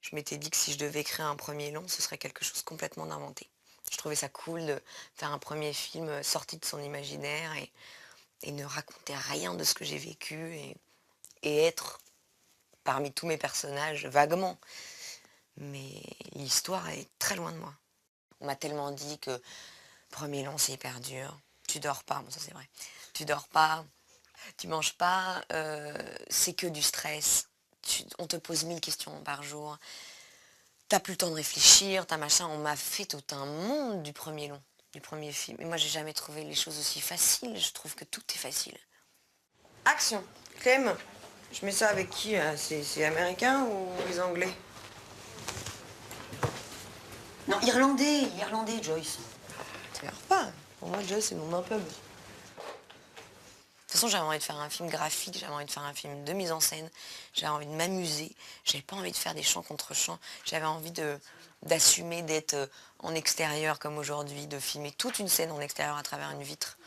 Je m'étais dit que si je devais créer un premier long, ce serait quelque chose complètement d'inventé. Je trouvais ça cool de faire un premier film sorti de son imaginaire et ne raconter rien de ce que j'ai vécu et être parmi tous mes personnages vaguement. Mais l'histoire est très loin de moi. On m'a tellement dit que premier long c'est hyper dur. Tu dors pas, bon ça c'est vrai. Tu dors pas, tu manges pas, c'est que du stress. On te pose 1000 questions par jour. T'as plus le temps de réfléchir, t'as machin. On m'a fait tout un monde du premier long, du premier film. Et moi j'ai jamais trouvé les choses aussi faciles. Je trouve que tout est facile. Action. Clem, je mets ça avec qui là? C'est américain ou les anglais? Non, irlandais, irlandais, Joyce. T'énerves pas. Pour moi, Joyce, c'est le nom d'un pub. De toute façon, j'avais envie de faire un film graphique, j'avais envie de faire un film de mise en scène, j'avais envie de m'amuser, j'avais pas envie de faire des chants contre chants, j'avais envie d'assumer d'être en extérieur comme aujourd'hui, de filmer toute une scène en extérieur à travers une vitre.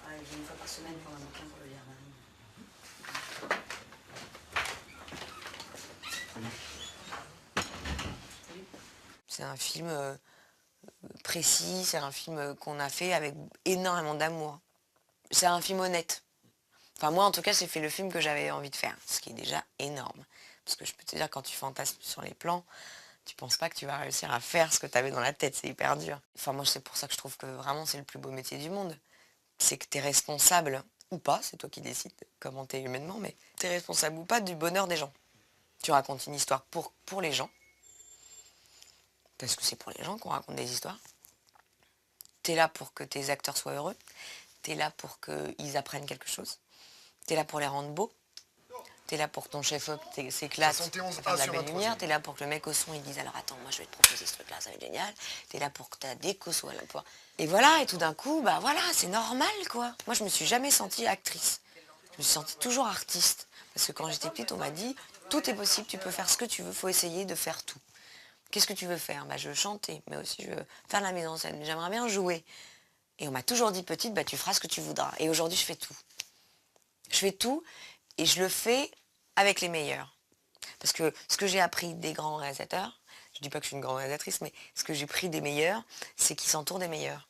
Ouais, une fois par semaine pour un bouquin pour le lire. C'est un film précis, c'est un film qu'on a fait avec énormément d'amour. C'est un film honnête. Enfin moi en tout cas j'ai fait le film que j'avais envie de faire, ce qui est déjà énorme. Parce que je peux te dire quand tu fantasmes sur les plans, tu penses pas que tu vas réussir à faire ce que tu avais dans la tête, c'est hyper dur. Enfin moi c'est pour ça que je trouve que vraiment c'est le plus beau métier du monde. C'est que tu es responsable, ou pas, c'est toi qui décides comment tu es humainement, mais tu es responsable ou pas du bonheur des gens. Tu racontes une histoire pour les gens, parce que c'est pour les gens qu'on raconte des histoires. Tu es là pour que tes acteurs soient heureux, tu es là pour qu'ils apprennent quelque chose, tu es là pour les rendre beaux. T'es là pour que ton chef-op s'éclate, à faire de la belle lumière. T'es là pour que le mec au son il dise alors attends moi je vais te proposer ce truc là, ça va être génial. T'es là pour que ta déco soit là. Et voilà, et tout d'un coup, bah voilà, c'est normal quoi. Moi je me suis jamais sentie actrice. Je me suis sentie toujours artiste. Parce que quand j'étais petite, on m'a dit tout est possible, tu peux faire ce que tu veux, faut essayer de faire tout. Qu'est-ce que tu veux faire? Bah je veux chanter, mais aussi je veux faire de la mise en scène. J'aimerais bien jouer. Et on m'a toujours dit petite, bah tu feras ce que tu voudras. Et aujourd'hui je fais tout. Je fais tout et je le fais avec les meilleurs. Parce que ce que j'ai appris des grands réalisateurs, je dis pas que je suis une grande réalisatrice, mais ce que j'ai pris des meilleurs, c'est qu'ils s'entourent des meilleurs.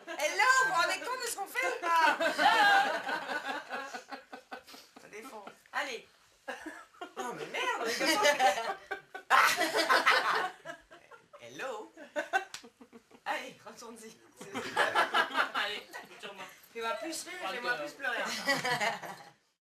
Hello, vous vous rendez compte de ce qu'on fait ou pas? Ça défend. Allez. Non mais merde, hello. Allez, retourne-y. Allez, fais-moi plus rire, fais-moi plus pleurer.